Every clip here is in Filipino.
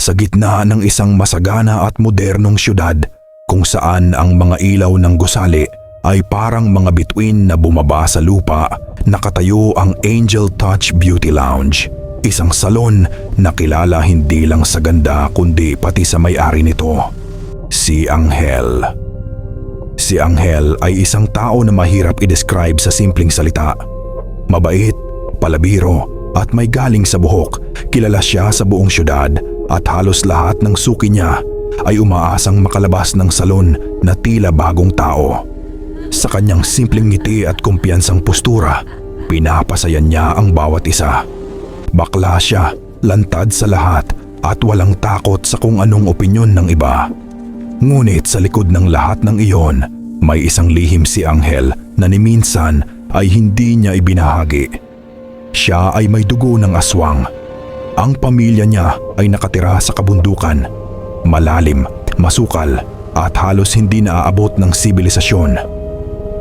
sa gitna ng isang masagana at modernong syudad kung saan ang mga ilaw ng gusali ay parang mga bituin na bumaba sa lupa, nakatayo ang Angel Touch Beauty Lounge. Isang salon na kilala hindi lang sa ganda kundi pati sa may-ari nito, si Angel. Si Angel ay isang tao na mahirap i-describe sa simpleng salita. Mabait, palabiro at may galing sa buhok. Kilala siya sa buong syudad at halos lahat ng suki niya ay umaasang makalabas ng salon na tila bagong tao. Sa kanyang simpleng ngiti at kumpiyansang postura, pinapasayan niya ang bawat isa. Bakla siya, lantad sa lahat at walang takot sa kung anong opinyon ng iba. Ngunit sa likod ng lahat ng iyon, may isang lihim si Angel na ni minsan ay hindi niya ibinahagi. Siya ay may dugo ng aswang. Ang pamilya niya ay nakatira sa kabundukan, malalim, masukal at halos hindi naaabot ng sibilisasyon.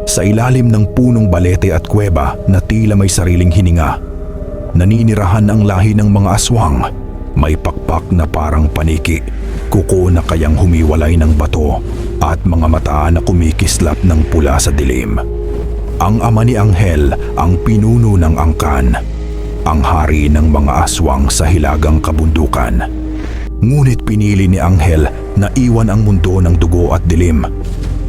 Sa ilalim ng punong balete at kuweba na tila may sariling hininga, naninirahan ang lahi ng mga aswang. May pakpak na parang paniki, kuko na kayang humiwalay ng bato at mga mata na kumikislap ng pula sa dilim. Ang ama ni Angel ang pinuno ng angkan, ang hari ng mga aswang sa hilagang kabundukan. Ngunit pinili ni Angel na iwan ang mundo ng dugo at dilim.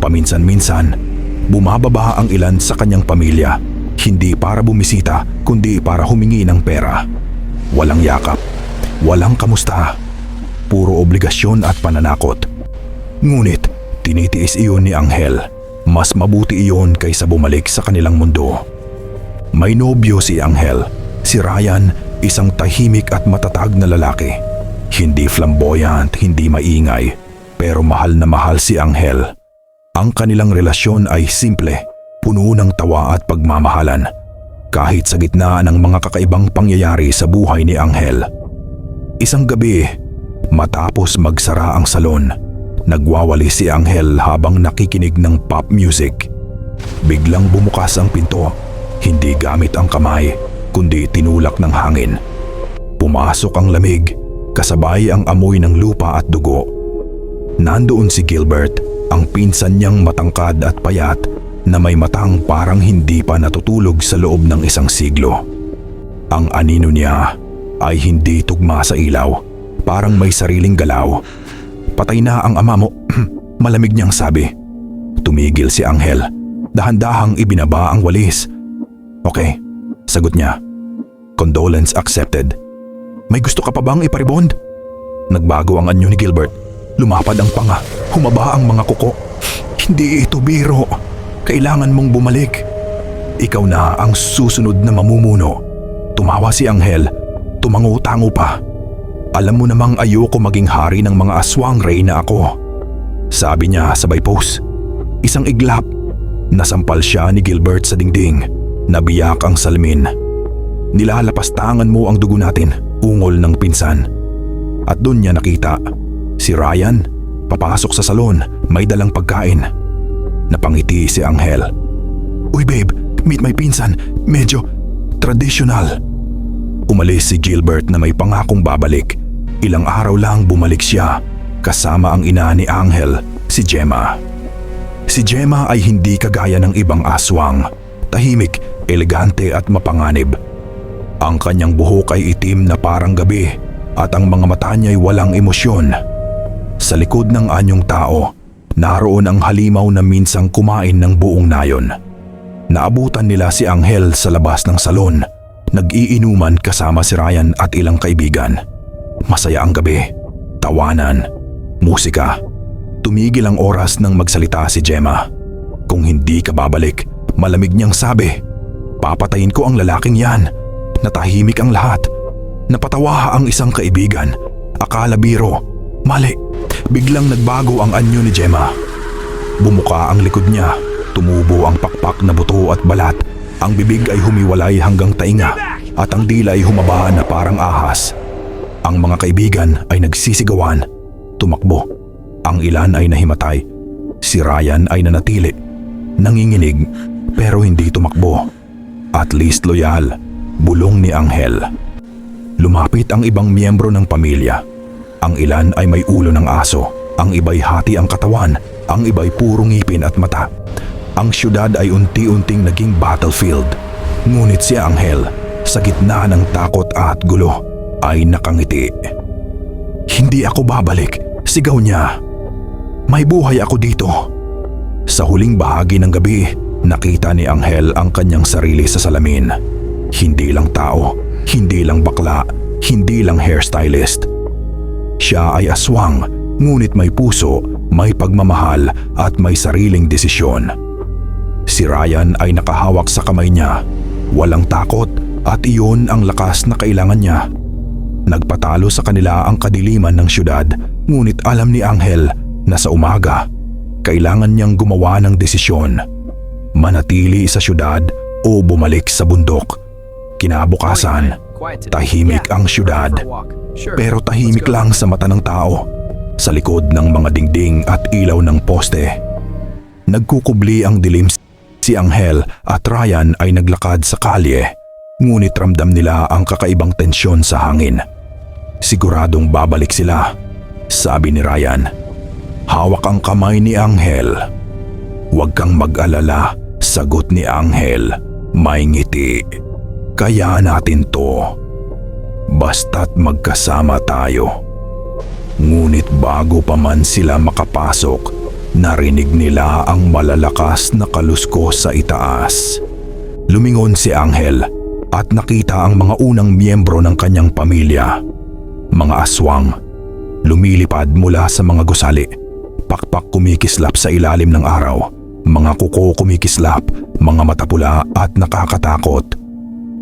Paminsan-minsan, bumababa ang ilan sa kanyang pamilya, hindi para bumisita kundi para humingi ng pera. Walang yakap, walang kamusta, puro obligasyon at pananakot. Ngunit tinitiis iyon ni Angel. Mas mabuti iyon kaysa bumalik sa kanilang mundo. May nobyo si Angel, si Ryan, isang tahimik at matatag na lalaki. Hindi flamboyant, hindi maingay, pero mahal na mahal si Angel. Ang kanilang relasyon ay simple, puno ng tawa at pagmamahalan, kahit sa gitna ng mga kakaibang pangyayari sa buhay ni Angel. Isang gabi, matapos magsara ang salon, nagwawali si Angel habang nakikinig ng pop music. Biglang bumukas ang pinto, hindi gamit ang kamay, kundi tinulak ng hangin. Pumasok ang lamig, kasabay ang amoy ng lupa at dugo. Nandoon si Gilbert, ang pinsan niyang matangkad at payat na may matang parang hindi pa natutulog sa loob ng isang siglo. Ang anino niya ay hindi tugma sa ilaw, parang may sariling galaw. "Patay na ang ama mo," malamig niyang sabi. Tumigil si Angel, dahan-dahang ibinaba ang walis. "Okay," sagot niya. "Condolence accepted." "May gusto ka pa bang iparibond?" Nagbago ang anyo ni Gilbert. Lumapad ang panga, humaba ang mga kuko. "Hindi ito biro. Kailangan mong bumalik. Ikaw na ang susunod na mamumuno." Tumawa si Angel, tumango-tango pa. "Alam mo namang ayoko maging hari ng mga aswang, Reyna ako," sabi niya sabay pose. Isang iglap, nasampal siya ni Gilbert sa dingding. Nabiyak ang salamin. "Nilalapastangan mo ang dugo natin," ungol ng pinsan. At doon niya nakita si Ryan, papasok sa salon, may dalang pagkain. Napangiti si Angel. "Uy babe, meet my pinsan, medyo traditional." Umalis si Gilbert na may pangakong babalik. Ilang araw lang bumalik siya, kasama ang ina ni Angel, si Gemma. Si Gemma ay hindi kagaya ng ibang aswang, tahimik, elegante at mapanganib. Ang kanyang buhok ay itim na parang gabi at ang mga mata niya ay walang emosyon. Sa likod ng anyong tao, naroon ang halimaw na minsang kumain ng buong nayon. Naabutan nila si Angel sa labas ng salon, nag-iinuman kasama si Ryan at ilang kaibigan. Masaya ang gabi, tawanan, musika. Tumigil ang oras nang magsalita si Gemma. "Kung hindi ka babalik," malamig niyang sabi, "papatayin ko ang lalaking yan." Natahimik ang lahat. Napatawa ang isang kaibigan. Akala biro. Mali. Biglang nagbago ang anyo ni Gemma. Bumuka ang likod niya. Tumubo ang pakpak na buto at balat. Ang bibig ay humiwalay hanggang tainga at ang dila ay humaba na parang ahas. Ang mga kaibigan ay nagsisigawan, tumakbo. Ang ilan ay nahimatay. Si Ryan ay nanatili, nanginginig pero hindi tumakbo. At least loyal, bulong ni Angel. Lumapit ang ibang miyembro ng pamilya. Ang ilan ay may ulo ng aso, ang iba'y hati ang katawan, ang iba'y puro ngipin at mata. Ang syudad ay unti-unting naging battlefield. Ngunit si Anghel, sa gitna ng takot at gulo, ay nakangiti. "Hindi ako babalik," sigaw niya. "May buhay ako dito." Sa huling bahagi ng gabi, nakita ni Anghel ang kanyang sarili sa salamin. Hindi lang tao, hindi lang bakla, hindi lang hairstylist. Siya ay aswang, ngunit may puso, may pagmamahal at may sariling desisyon. Si Ryan ay nakahawak sa kamay niya, walang takot at iyon ang lakas na kailangan niya. Nagpatalo sa kanila ang kadiliman ng syudad, ngunit alam ni Anghel na sa umaga, kailangan niyang gumawa ng desisyon. Manatili sa syudad o bumalik sa bundok. Kinabukasan, tahimik ang syudad, pero tahimik lang sa mata ng tao, sa likod ng mga dingding at ilaw ng poste. Nagkukubli ang dilim. Si Anghel at Ryan ay naglakad sa kalye, ngunit ramdam nila ang kakaibang tensyon sa hangin. "Siguradong babalik sila," sabi ni Ryan. Hawak ang kamay ni Anghel. "Huwag kang mag-alala," sagot ni Anghel. "May ngiti. Kaya natin to. Basta't magkasama tayo." Ngunit bago pa man sila makapasok, narinig nila ang malalakas na kaluskos sa itaas. Lumingon si Anghel at nakita ang mga unang miyembro ng kanyang pamilya. Mga aswang, lumilipad mula sa mga gusali. Pakpak kumikislap sa ilalim ng araw. Mga kuko kumikislap, mga mata pula at nakakatakot.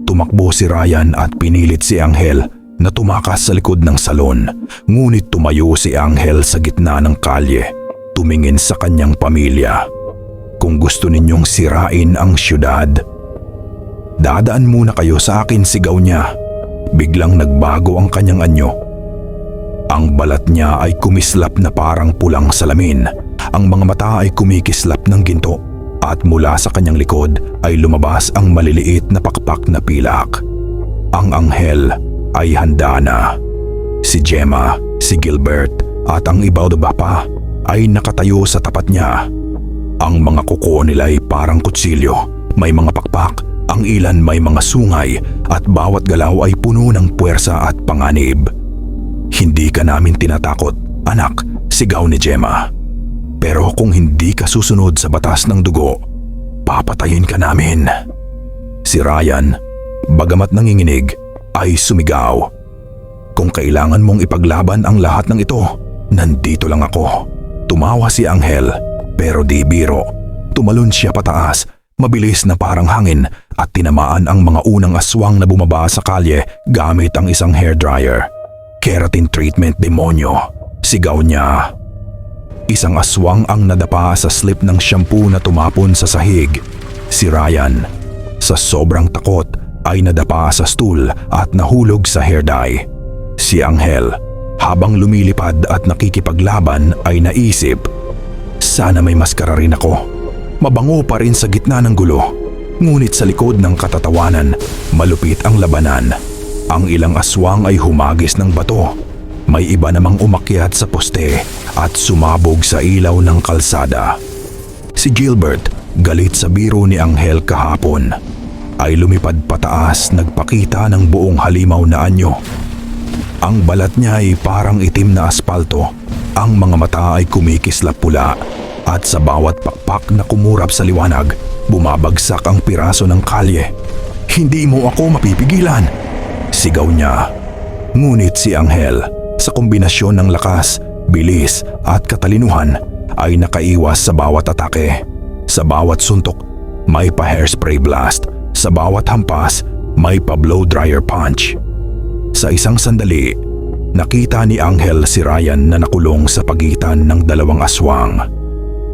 Tumakbo si Ryan at pinilit si Anghel na tumakas sa likod ng salon. Ngunit tumayo si Anghel sa gitna ng kalye. Tumingin sa kanyang pamilya. "Kung gusto ninyong sirain ang syudad, dadaan muna kayo sa akin," sigaw niya. Biglang nagbago ang kanyang anyo. Ang balat niya ay kumislap na parang pulang salamin. Ang mga mata ay kumikislap ng ginto. At mula sa kanyang likod ay lumabas ang maliliit na pakpak na pilak. Ang Anghel ay handa na. Si Gemma, si Gilbert at ang iba pa ay nakatayo sa tapat niya. Ang mga kuko nila ay parang kutsilyo, may mga pakpak, ang ilan may mga sungay at bawat galaw ay puno ng puwersa at panganib. "Hindi ka namin tinatakot, anak," sigaw ni Gemma. "Pero kung hindi ka susunod sa batas ng dugo, papatayin ka namin." Si Ryan, bagamat nanginginig, ay sumigaw. "Kung kailangan mong ipaglaban ang lahat ng ito, nandito lang ako." Tumawa si Anghel, pero di biro. Tumalon siya pataas, mabilis na parang hangin at tinamaan ang mga unang aswang na bumaba sa kalye gamit ang isang hairdryer. "Keratin treatment, demonyo," sigaw niya. Isang aswang ang nadapa sa slip ng shampoo na tumapon sa sahig. Si Ryan, sa sobrang takot, ay nadapa sa stool at nahulog sa hair dye. Si Anghel, habang lumilipad at nakikipaglaban, ay naisip, "Sana may maskara rin ako. Mabango pa rin sa gitna ng gulo." Ngunit sa likod ng katatawanan, malupit ang labanan. Ang ilang aswang ay humagis ng bato. May iba namang umakyat sa poste at sumabog sa ilaw ng kalsada. Si Gilbert, galit sa biro ni Anghel kahapon, ay lumipad pataas, nagpakita ng buong halimaw na anyo. Ang balat niya ay parang itim na aspalto, ang mga mata ay kumikislap pula, at sa bawat pakpak na kumurap sa liwanag, bumabagsak ang piraso ng kalye. "Hindi mo ako mapipigilan," sigaw niya. Ngunit si Anghel, sa kombinasyon ng lakas, bilis at katalinuhan, ay nakaiwas sa bawat atake. Sa bawat suntok, may pa-hairspray blast. Sa bawat hampas, may pa-blow dryer punch. Sa isang sandali, nakita ni Anghel si Ryan na nakulong sa pagitan ng dalawang aswang.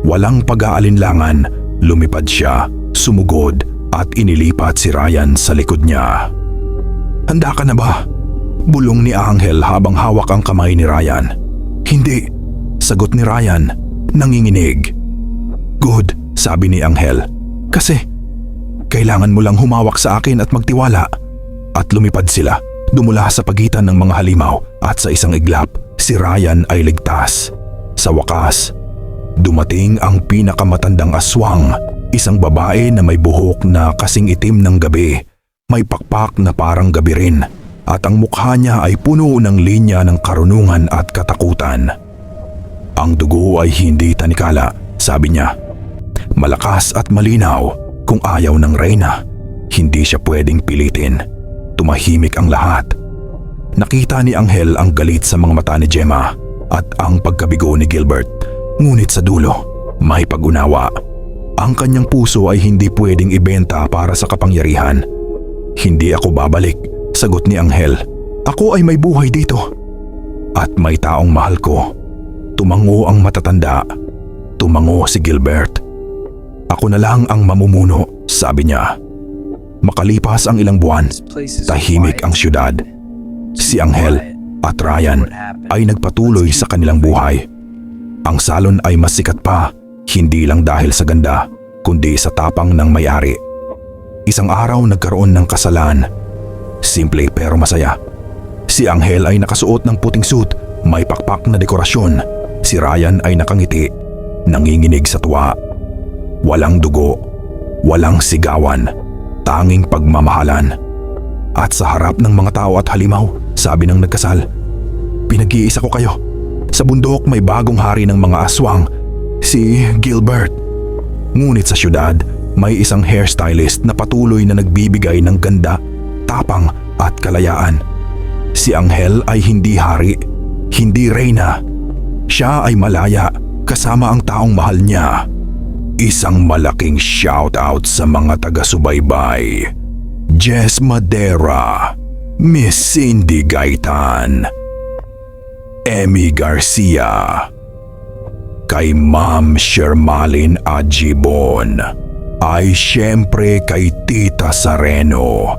Walang pag-aalinlangan, lumipad siya, sumugod at inilipat si Ryan sa likod niya. "Handa ka na ba?" bulong ni Anghel habang hawak ang kamay ni Ryan. "Hindi," sagot ni Ryan, nanginginig. "Good," sabi ni Anghel. "Kasi kailangan mo lang humawak sa akin at magtiwala." At lumipad sila, dumula sa pagitan ng mga halimaw at sa isang iglap, si Ryan ay ligtas. Sa wakas, dumating ang pinakamatandang aswang, isang babae na may buhok na kasing itim ng gabi, may pakpak na parang gabi rin, at ang mukha niya ay puno ng linya ng karunungan at katakutan. Ang dugo ay hindi tanikala, sabi niya. Malakas at malinaw, kung ayaw ng reyna, hindi siya pwedeng pilitin. Tumahimik ang lahat. Nakita ni Anghel ang galit sa mga mata ni Gemma at ang pagkabigo ni Gilbert. Ngunit sa dulo, may pag-unawa. Ang kanyang puso ay hindi pwedeng ibenta para sa kapangyarihan. Hindi ako babalik, sagot ni Anghel. Ako ay may buhay dito. At may taong mahal ko. Tumango ang matatanda. Tumango si Gilbert. Ako na lang ang mamumuno, sabi niya. Makalipas ang ilang buwan, tahimik ang syudad. Si Anghel at Ryan ay nagpatuloy sa kanilang buhay. Ang salon ay mas sikat pa, hindi lang dahil sa ganda, kundi sa tapang ng may-ari. Isang araw nagkaroon ng kasalan. Simple pero masaya. Si Anghel ay nakasuot ng puting suit, may pakpak na dekorasyon. Si Ryan ay nakangiti, nanginginig sa tuwa. Walang dugo, walang sigawan, tanging pagmamahalan. At sa harap ng mga tao at halimaw, sabi ng nagkasal, pinag-iisa ko kayo. Sa bundok may bagong hari ng mga aswang, si Gilbert. Ngunit sa syudad, may isang hairstylist na patuloy na nagbibigay ng ganda, tapang at kalayaan. Si Anghel ay hindi hari, hindi reyna. Siya ay malaya kasama ang taong mahal niya. Isang malaking shoutout sa mga taga-subaybay. Jess Madera, Miss Cindy Gaitan, Emmy Garcia, kay Ma'am Shermalyn Ajibon, ay syempre kay Tita Sareno,